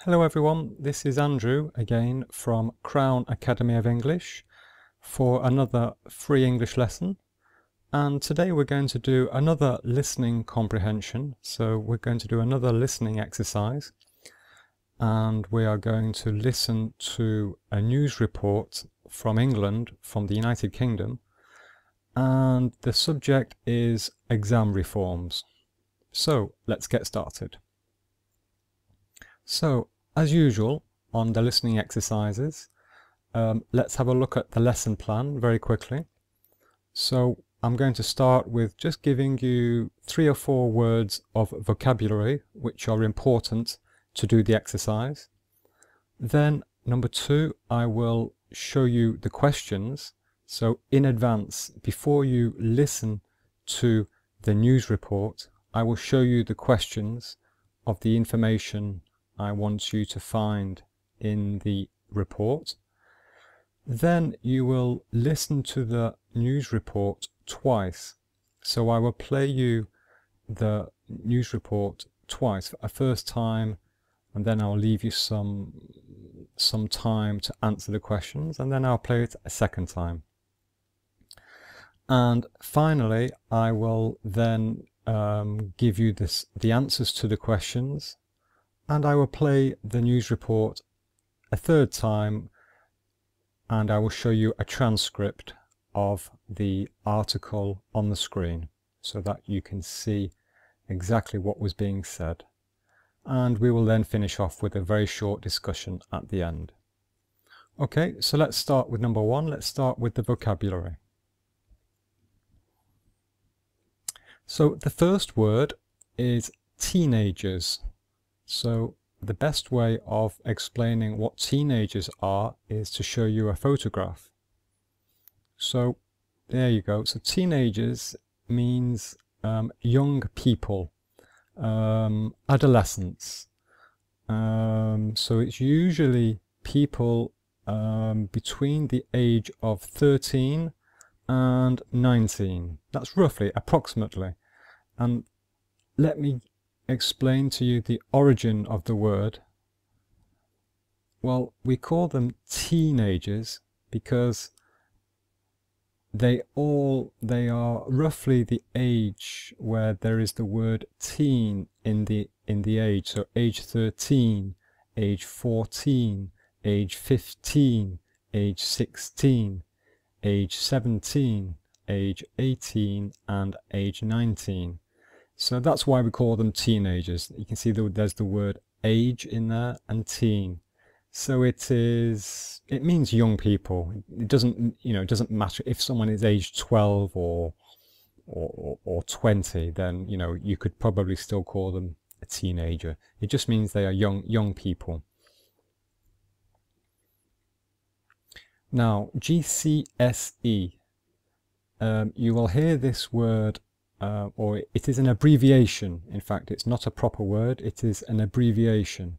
Hello everyone, this is Andrew again from Crown Academy of English for another free English lesson, and today we're going to do another listening comprehension. So we're going to do another listening exercise, and we are going to listen to a news report from England, from the United Kingdom, and the subject is exam reforms. So let's get started. So as usual on the listening exercises, let's have a look at the lesson plan very quickly. So I'm going to start with just giving you 3 or 4 words of vocabulary which are important to do the exercise. Then number 2, I will show you the questions. So in advance, before you listen to the news report, I will show you the questions of the information I want you to find in the report. Then you will listen to the news report twice. So I will play you the news report twice, a first time, and then I'll leave you some time to answer the questions, and then I'll play it a second time. And finally, I will then give you the answers to the questions, and I will play the news report a third time, and I will show you a transcript of the article on the screen so that you can see exactly what was being said. And we will then finish off with a very short discussion at the end. Okay, so let's start with number 1. Let's start with the vocabulary. So the first word is teenagers. So the best way of explaining what teenagers are is to show you a photograph. So there you go. So teenagers means young people, adolescents. So it's usually people between the age of 13 and 19. That's roughly, approximately. And let me explain to you the origin of the word. Well, we call them teenagers because they are roughly the age where there is the word teen in the age. So age 13, age 14, age 15, age 16, age 17, age 18, and age 19. So that's why we call them teenagers. You can see there's the word age in there and teen. So it means young people. It doesn't, it doesn't matter if someone is age 12 or 20, then, you could probably still call them a teenager. It just means they are young people. Now, GCSE, you will hear this word, or it is an abbreviation. In fact, it's not a proper word, it is an abbreviation.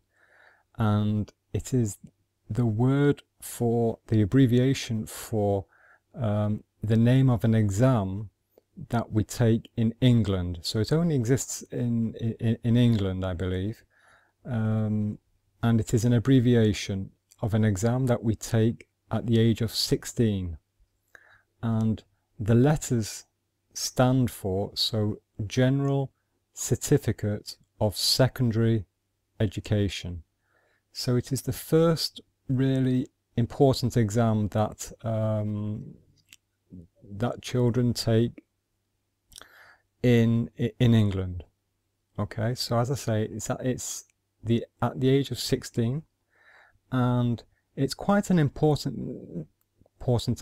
And it is the word for the abbreviation for the name of an exam that we take in England. So it only exists in England, I believe. And it is an abbreviation of an exam that we take at the age of 16. And the letters stand for, so General Certificate of Secondary Education. So it is the first really important exam that that children take in England. Okay, so as I say, it's at the age of 16, and it's quite an important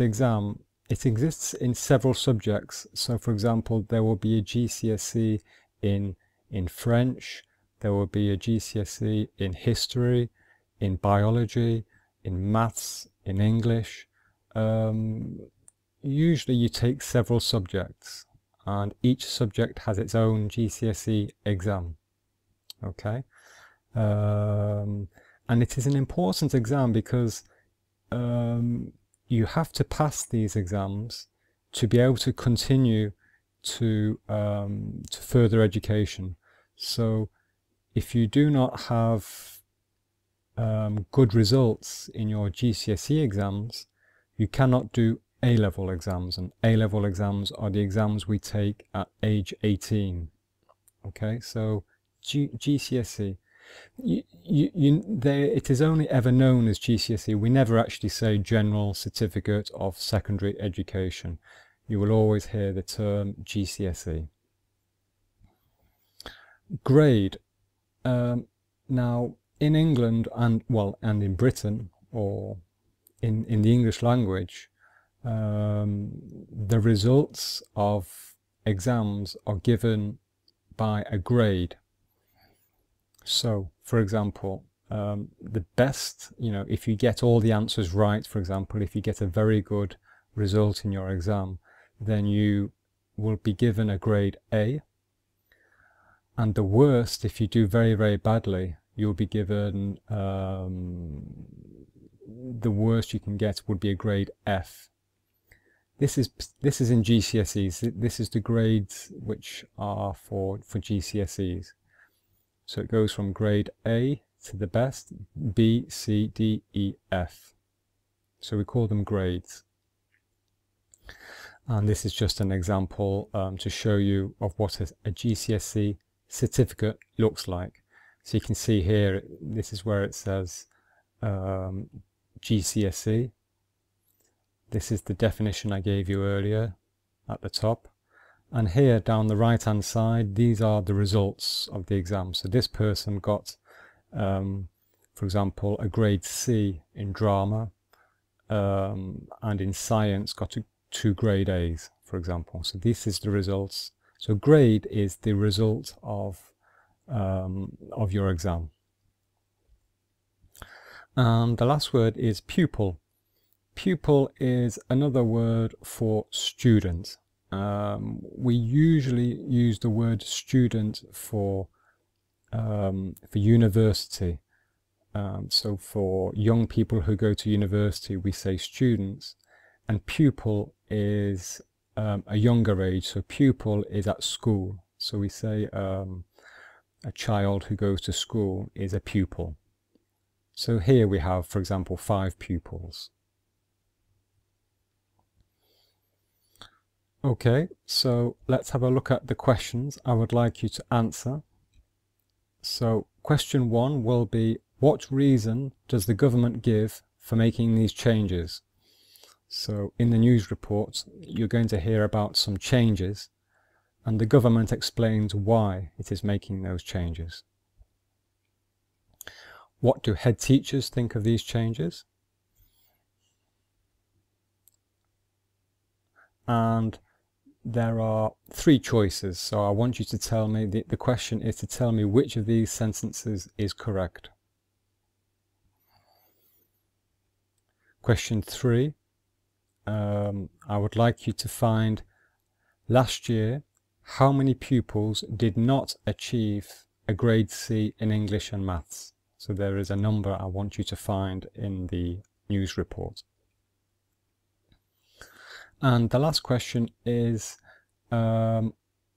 exam. It exists in several subjects. So for example, there will be a GCSE in French, there will be a GCSE in history, in biology, in maths, in English. Usually you take several subjects, and each subject has its own GCSE exam. Okay, and it is an important exam because you have to pass these exams to be able to continue to further education. So if you do not have good results in your GCSE exams, you cannot do A-level exams, and A-level exams are the exams we take at age 18. Okay, so GCSE, it is only ever known as GCSE. We never actually say General Certificate of Secondary Education. You will always hear the term GCSE. Grade. Now, in England and in Britain, or in the English language, the results of exams are given by a grade. So, for example, the best, if you get all the answers right, for example, if you get a very good result in your exam, then you will be given a grade A. And the worst, if you do very, very badly, you'll be given, the worst you can get would be a grade F. This is in GCSEs. This is the grades which are for GCSEs. So it goes from grade A to the best, B, C, D, E, F. So we call them grades. And this is just an example to show you of what a GCSE certificate looks like. So you can see here, this is where it says GCSE. This is the definition I gave you earlier at the top. And here down the right hand side, these are the results of the exam. So this person got, for example, a grade C in drama, and in science got 2 grade A's, for example. So this is the results. So grade is the result of your exam. And the last word is pupil. Pupil is another word for student. We usually use the word student for university. So for young people who go to university, we say students, and pupil is a younger age. So pupil is at school. So we say a child who goes to school is a pupil. So here we have, for example, 5 pupils. Okay, so let's have a look at the questions I would like you to answer. So question 1 will be, what reason does the government give for making these changes? So in the news report, you're going to hear about some changes, and the government explains why it is making those changes. What do head teachers think of these changes? And there are 3 choices, so I want you to tell me, the question is to tell me which of these sentences is correct. Question 3, I would like you to find, last year, how many pupils did not achieve a grade C in English and Maths? So there is a number I want you to find in the news report. And the last question is, I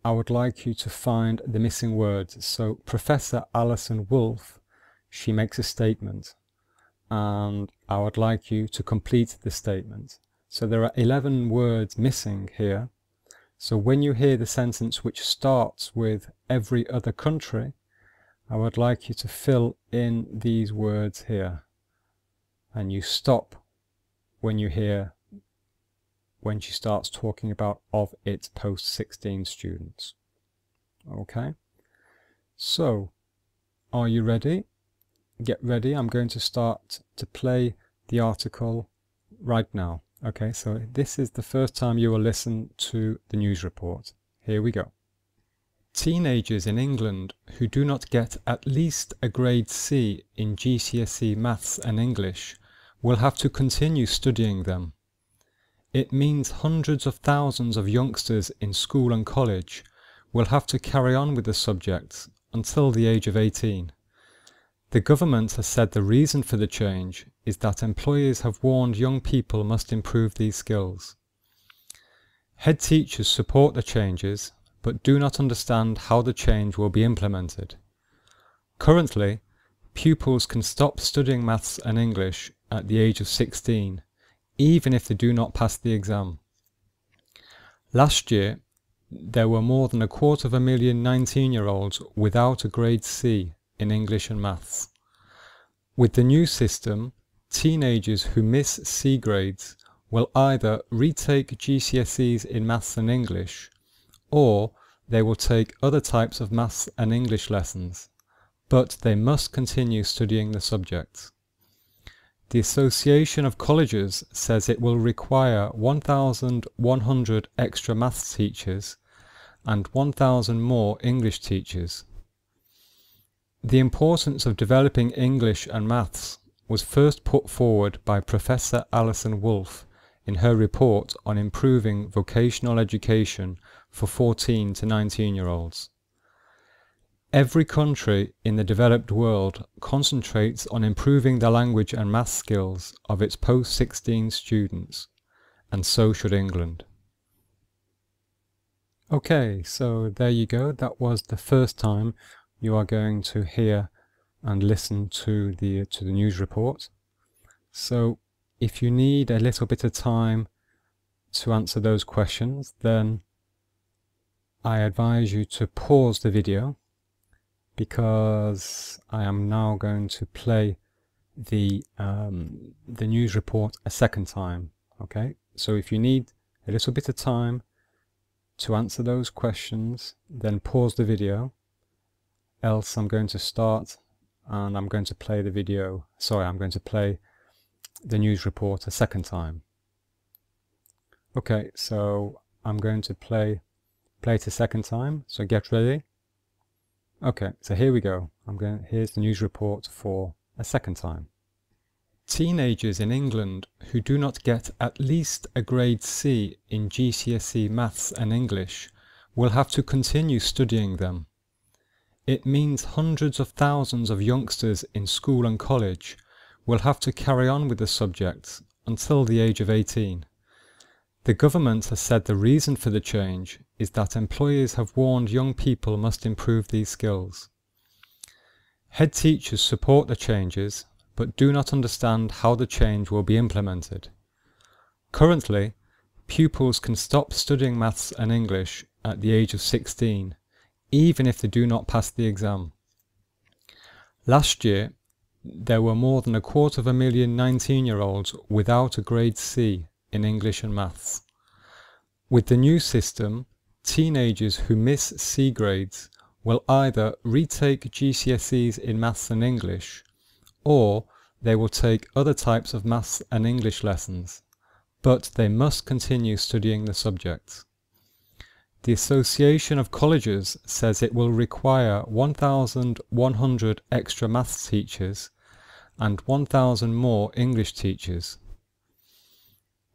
would like you to find the missing words. So Professor Alison Wolfe, she makes a statement, and I would like you to complete the statement. So there are 11 words missing here. So when you hear the sentence which starts with every other country, I would like you to fill in these words here. And you stop when you hear when she starts talking about of its post-16 students. Okay, so are you ready? Get ready. I'm going to start to play the article right now. Okay, so this is the first time you will listen to the news report. Here we go. Teenagers in England who do not get at least a grade C in GCSE Maths and English will have to continue studying them. It means hundreds of thousands of youngsters in school and college will have to carry on with the subjects until the age of 18. The government has said the reason for the change is that employers have warned young people must improve these skills. Head teachers support the changes, but do not understand how the change will be implemented. Currently, pupils can stop studying maths and English at the age of 16, even if they do not pass the exam. Last year, there were more than 250,000 19-year-olds without a grade C in English and maths. With the new system, teenagers who miss C grades will either retake GCSEs in maths and English, or they will take other types of maths and English lessons, but they must continue studying the subjects. The Association of Colleges says it will require 1,100 extra maths teachers and 1,000 more English teachers. The importance of developing English and maths was first put forward by Professor Alison Wolfe in her report on improving vocational education for 14 to 19-year-olds. Every country in the developed world concentrates on improving the language and maths skills of its post-16 students, and so should England. Okay, so there you go. That was the first time you are going to hear and listen to the news report. So if you need a little bit of time to answer those questions, then I advise you to pause the video, because I am now going to play the news report a second time. Okay, so if you need a little bit of time to answer those questions, then pause the video, else I'm going to start and I'm going to play the video, I'm going to play the news report a second time. Okay, so I'm going to play it a second time, so get ready. Okay, so here we go. Here's the news report for a second time. Teenagers in England who do not get at least a grade C in GCSE maths and English will have to continue studying them. It means hundreds of thousands of youngsters in school and college will have to carry on with the subjects until the age of 18. The government has said the reason for the change is that employers have warned young people must improve these skills. Head teachers support the changes, but do not understand how the change will be implemented. Currently, pupils can stop studying maths and English at the age of 16, even if they do not pass the exam. Last year, there were more than 250,000 19-year-olds without a grade C in English and maths. With the new system, teenagers who miss C grades will either retake GCSEs in maths and English, or they will take other types of maths and English lessons, but they must continue studying the subjects. The Association of Colleges says it will require 1,100 extra maths teachers and 1,000 more English teachers.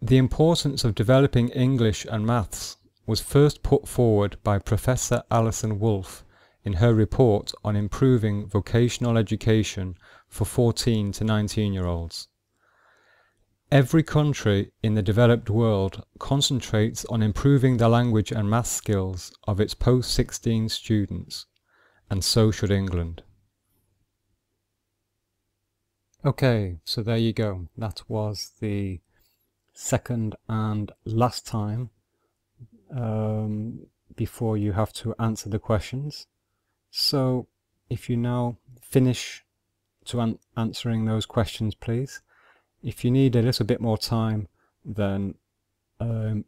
The importance of developing English and maths was first put forward by Professor Alison Wolfe in her report on improving vocational education for 14 to 19-year-olds. Every country in the developed world concentrates on improving the language and maths skills of its post-16 students, and so should England. Okay, so there you go. That was the second and last time before you have to answer the questions. So if you now finish to answering those questions, please. If you need a little bit more time, then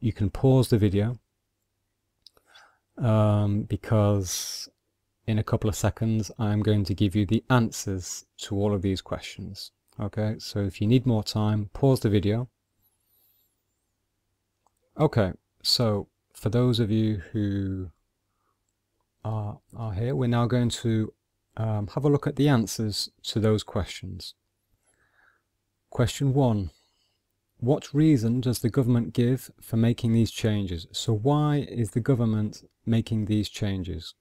you can pause the video, because in a couple of seconds I'm going to give you the answers to all of these questions. Okay, so if you need more time, pause the video. Okay, so for those of you who are here, we're now going to have a look at the answers to those questions. Question 1. What reason does the government give for making these changes? So why is the government making these changes?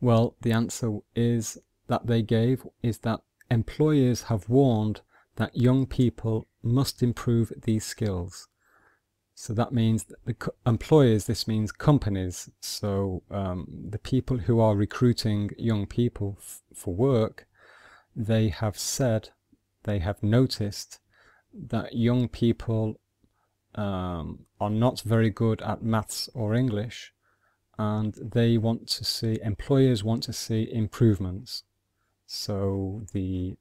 Well, the answer is that they gave is that employers have warned that young people must improve these skills. So that means that the employers, this means companies. So the people who are recruiting young people for work, they have said, they have noticed that young people are not very good at maths or English, and they want to see, employers want to see improvements. So the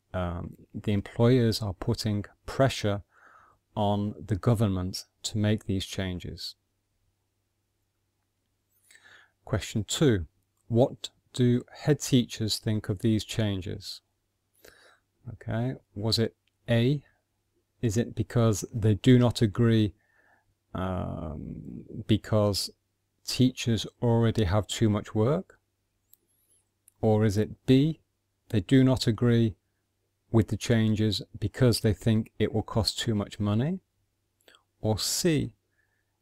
employers are putting pressure on the government to make these changes. Question 2. What do head teachers think of these changes? Okay, was it A, is it because they do not agree because teachers already have too much work? Or is it B, they do not agree with the changes because they think it will cost too much money? Or C,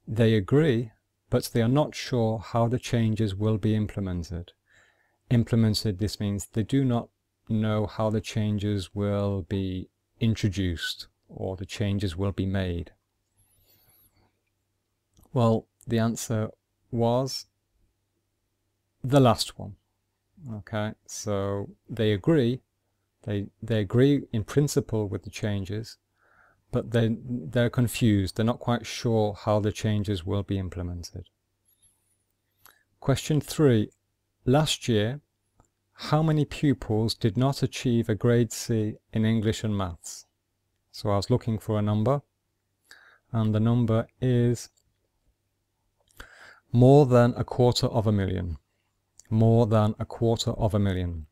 they agree, but they are not sure how the changes will be implemented. Implemented, this means they do not know how the changes will be introduced or the changes will be made. Well, the answer was the last one. Okay, so they agree, they agree in principle with the changes, but they're confused, they're not quite sure how the changes will be implemented. Question 3. Last year, how many pupils did not achieve a grade C in English and Maths? So I was looking for a number, and the number is more than 250,000. More than 250,000.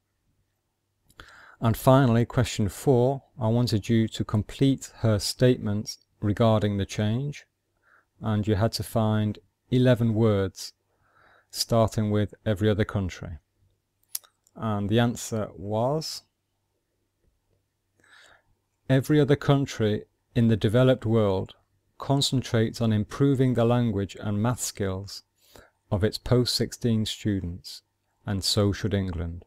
And finally, question 4, I wanted you to complete her statement regarding the change, and you had to find 11 words starting with every other country. And the answer was, every other country in the developed world concentrates on improving the language and math skills of its post-16 students, and so should England.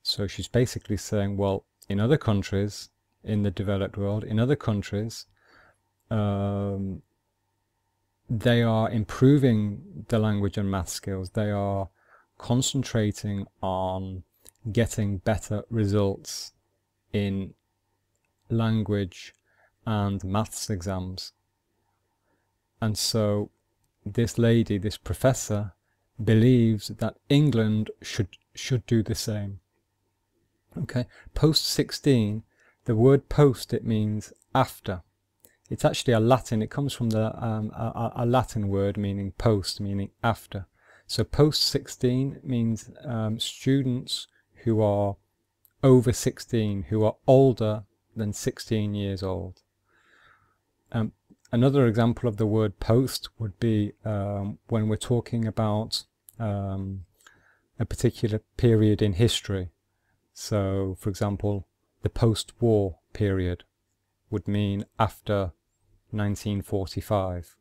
So she's basically saying, well, in other countries, in the developed world, in other countries, they are improving the language and math skills. They are concentrating on getting better results in language and maths exams. And so this lady, this professor, believes that England should do the same. Okay, post-16, the word post, it means after. It's actually a Latin, it comes from the a Latin word meaning post, meaning after. So post-16 means students who are over 16, who are older than 16 years old. Another example of the word post would be when we're talking about a particular period in history. So, for example, the post-war period would mean after 1945,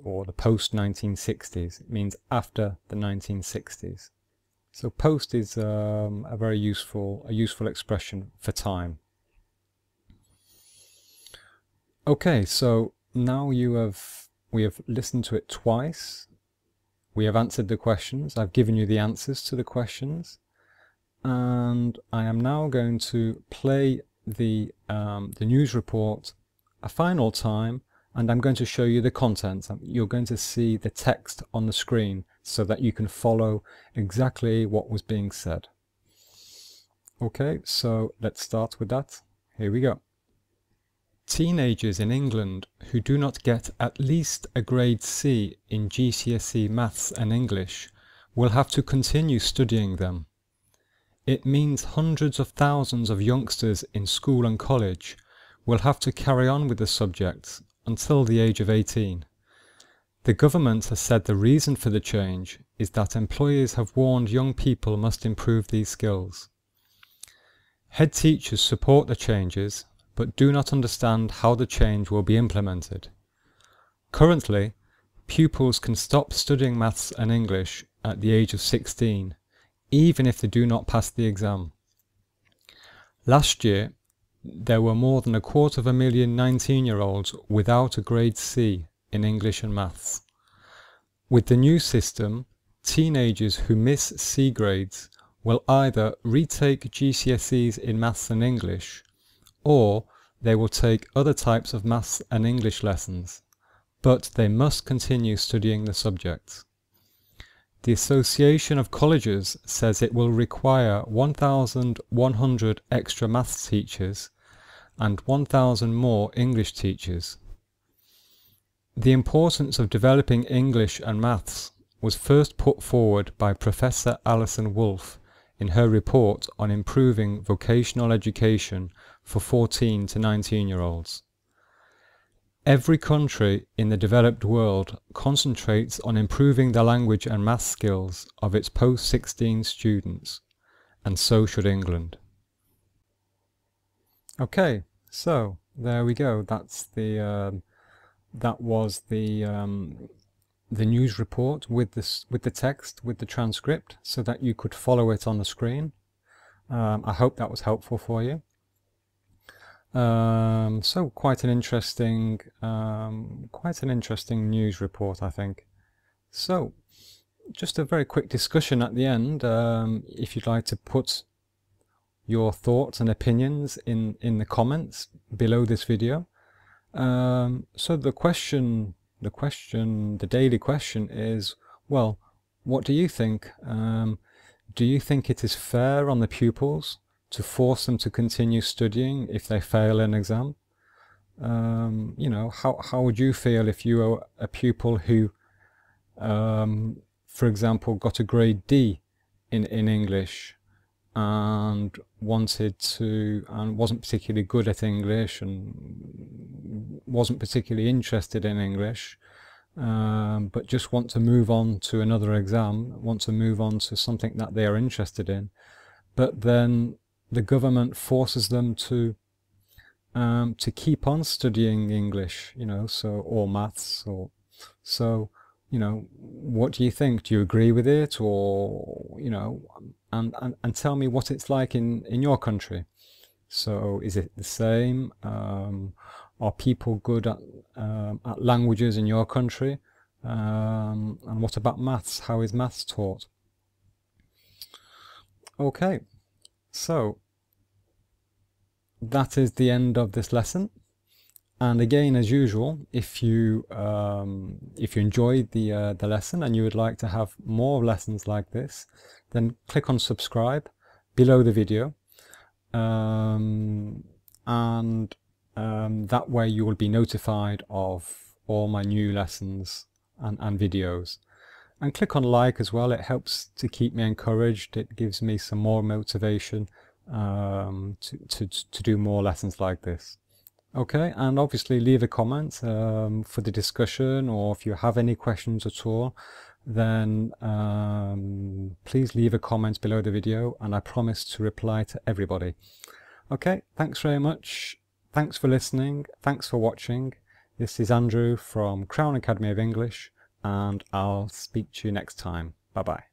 or the post-1960s. It means after the 1960s. So post is a very useful expression for time. Okay, so now we have listened to it twice. We have answered the questions. I've given you the answers to the questions, and I am now going to play the news report a final time, and I'm going to show you the content. You're going to see the text on the screen so that you can follow exactly what was being said. Okay, so let's start with that. Here we go. Teenagers in England who do not get at least a grade C in GCSE Maths and English will have to continue studying them. It means hundreds of thousands of youngsters in school and college will have to carry on with the subjects until the age of 18. The government has said the reason for the change is that employers have warned young people must improve these skills. Head teachers support the changes, but do not understand how the change will be implemented. Currently, pupils can stop studying maths and English at the age of 16, even if they do not pass the exam. Last year, there were more than 250,000 19-year-olds without a grade C in English and maths. With the new system, teenagers who miss C grades will either retake GCSEs in maths and English, or they will take other types of maths and English lessons, but they must continue studying the subjects. The Association of Colleges says it will require 1,100 extra maths teachers and 1,000 more English teachers. The importance of developing English and maths was first put forward by Professor Alison Wolfe in her report on improving vocational education for 14 to 19-year-olds. Every country in the developed world concentrates on improving the language and maths skills of its post-16 students, and so should England. Okay, so there we go. That's that was the news report with the text, with the transcript, so that you could follow it on the screen. I hope that was helpful for you. So quite an interesting news report, I think. So just a very quick discussion at the end. If you'd like to put your thoughts and opinions in the comments below this video. So the daily question is, well, what do you think? Do you think it is fair on the pupils to force them to continue studying if they fail an exam? You know, how would you feel if you were a pupil who, for example, got a grade D in English and wasn't particularly good at English and wasn't particularly interested in English, but just want to move on to another exam, want to move on to something that they are interested in, but then the government forces them to keep on studying English, you know, or maths, so, you know, what do you think? Do you agree with it, or, you know, and tell me what it's like in your country. So is it the same? Are people good at languages in your country? And what about maths? How is maths taught? Okay, so that is the end of this lesson. And again, as usual, if you enjoyed the lesson and you would like to have more lessons like this, then click on subscribe below the video, and that way you will be notified of all my new lessons and videos. And click on like as well. It helps to keep me encouraged. It gives me some more motivation to do more lessons like this. Okay, and obviously leave a comment for the discussion, or if you have any questions at all, then please leave a comment below the video, and I promise to reply to everybody. Okay, thanks very much. Thanks for listening. Thanks for watching. This is Andrew from Crown Academy of English, and I'll speak to you next time. Bye bye.